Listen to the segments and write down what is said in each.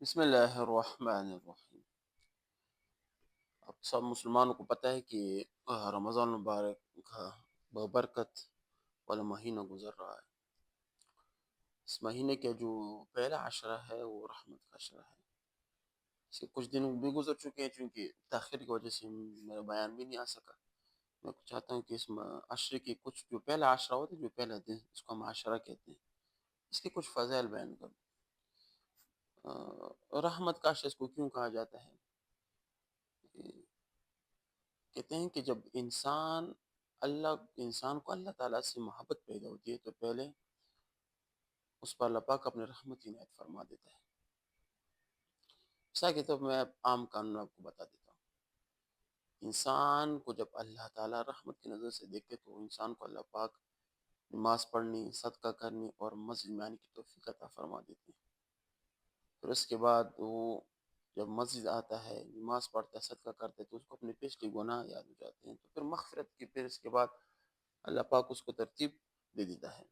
بسم اللہ الرحمن الرحیم۔ اب سب مسلمانوں کو پتہ ہے کہ رمضان المبارک کا ببرکت والا مہینہ گزر رہا ہے۔ اس مہینے کا جو پہلا عشرہ ہے وہ رحمت کا عشرہ ہے۔ اس کے کچھ دن بھی گزر چکے ہیں، چونکہ تاخیر کی وجہ سے میرا بیان بھی نہیں آ سکا۔ میں چاہتا ہوں کہ اس عشرے کی کچھ جو پہلا عشرہ ہوتا ہے، جو پہلا دن، اس کو ہم عشرہ کہتے ہیں، اس کے کچھ فضائل بیان کروں۔ رحمت کا عشرہ اس کو کیوں کہا جاتا ہے؟ کہتے ہیں کہ جب انسان کو اللہ تعالیٰ سے محبت پیدا ہوتی ہے تو پہلے اس پر اللہ پاک اپنے رحمت کی عنایت فرما دیتا ہے۔ ایسا کہ تو میں عام قانون آپ کو بتا دیتا ہوں۔ انسان کو جب اللہ تعالیٰ رحمت کی نظر سے دیکھتے تو انسان کو اللہ پاک نماز پڑھنی، صدقہ کرنی اور مسجد میں آنے کی توفیق عطا فرما دیتے ہیں۔ پھر اس کے بعد وہ جب مسجد آتا ہے، نماز پڑھتا ہے، صدقہ کرتا ہے، تو اس کو اپنے پچھلے گناہ یاد ہو جاتے ہیں، تو پھر مغفرت کی، پھر اس کے بعد اللہ پاک اس کو ترتیب دے دیتا ہے۔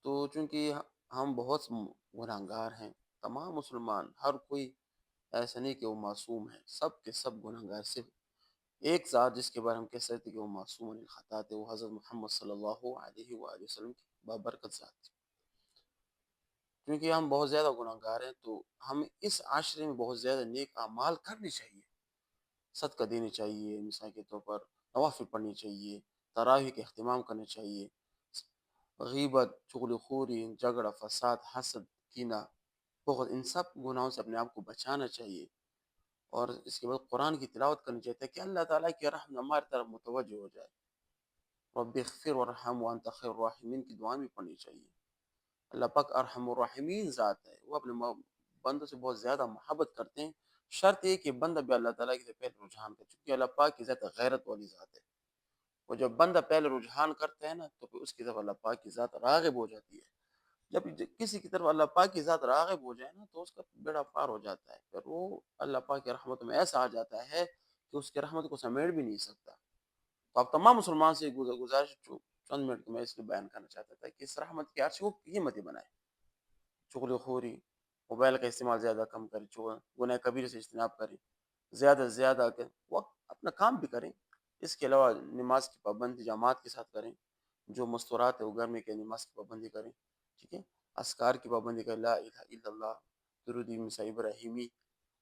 تو چونکہ ہم بہت گناہگار ہیں، تمام مسلمان، ہر کوئی ایسا نہیں کہ وہ معصوم ہے، سب کے سب گناہگار، صرف ایک ذات جس کے بارے میں ہم کہہ سکتے کہ وہ معصوم عن الخطا ہے، وہ حضرت محمد صلی اللہ علیہ وآلہ وسلم کی بابرکت ذات ہے۔ کیونکہ ہم بہت زیادہ گناہگار ہیں تو ہمیں اس عاشرے میں بہت زیادہ نیک اعمال کرنے چاہیے، صدقہ دینے چاہیے، مثال کے طور پر نوافل پڑھنی چاہیے، تراویح کا اہتمام کرنا چاہیے، غیبت، چغل خوری، جھگڑا، فساد، حسد، کینہ، بغض، ان سب گناہوں سے اپنے آپ کو بچانا چاہیے، اور اس کے بعد قرآن کی تلاوت کرنی چاہیے تاکہ اللہ تعالیٰ کی رحم ہماری طرف متوجہ ہو جائے۔ رب اغفر وارحم وانت خیر الراحمین کی دعا بھی پڑھنی چاہیے۔ اللہ پاک ارحم الراحمین ذات ہے، وہ اپنے بندوں سے بہت زیادہ محبت کرتے ہیں۔ شرط یہ کہ بندہ بھی اللہ تعالیٰ کی پہلے رجحان کرے، چونکہ اللہ پاک کی ذات غیرت والی ذات ہے۔ وہ جب بندہ پہلے رجحان کرتا ہے نا تو پھر اس کی طرف اللہ پاک کی ذات راغب ہو جاتی ہے۔ جب کسی کی طرف اللہ پاک کی ذات راغب ہو جائے نا تو اس کا بیڑا پار ہو جاتا ہے، پھر وہ اللہ پاک کی رحمت میں ایسا آ جاتا ہے کہ اس کی رحمت کو سمیٹ بھی نہیں سکتا۔ تو آپ تمام مسلمان سے گزارش چند منٹ میں اس لیے بیان کرنا چاہتا تھا کہ اس رحمت کے عرش کو قیمتی بنائے۔ چغل خوری، موبائل کا استعمال زیادہ کم کریں، گناہ کبیر سے اجتناب کریں، زیادہ سے زیادہ وقت اپنا کام بھی کریں۔ اس کے علاوہ نماز کی پابندی جماعت کے ساتھ کریں، جو مستورات ہے وہ گھر میں کہ نماز کی پابندی کریں، ٹھیک ہے، اذکار کی پابندی کریں، لا الہ الا اللہ، درود موسیٰ ابراہیمی،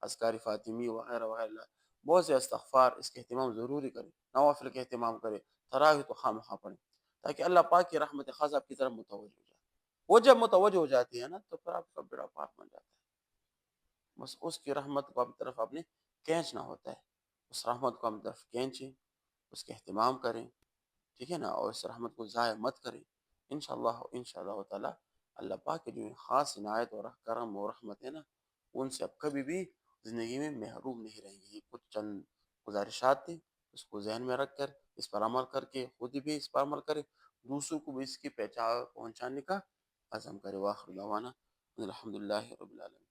اذکار فاطمی وغیرہ وغیرہ، بہت سے استغفار، اس کے اہتمام ضروری کریں، نوافل کے اہتمام کریں، تراویح تو خواہ مخواہ پڑھیں، تاکہ اللہ پاک کی رحمت خاص آپ کی طرف متوجہ ہو جائے۔ وہ جب متوجہ ہو جاتی ہے نا تو پھر آپ کا بیڑا پار بن جاتا ہے۔ بس اس کی رحمت کو اپنی طرف آپ نے کھینچنا ہوتا ہے، اس رحمت کو اپنی طرف کھینچیں، اس کا اہتمام کریں، ٹھیک ہے نا، اور اس رحمت کو ضائع مت کریں۔ انشاءاللہ تعالیٰ اللہ پاک کے جو خاص عنایت اور کرم اور رحمت ہے نا، ان سے اب کبھی بھی زندگی میں محروم نہیں رہیں گے۔ یہ کچھ چند گزارشات تھیں، اس کو ذہن میں رکھ کر اس پر عمل کر کے خود بھی اس پر عمل کرے، دوسروں کو بھی اس کی پہچان پہنچانے کا عزم کرے۔ واخر دعوانا الحمدللہ رب العالمین۔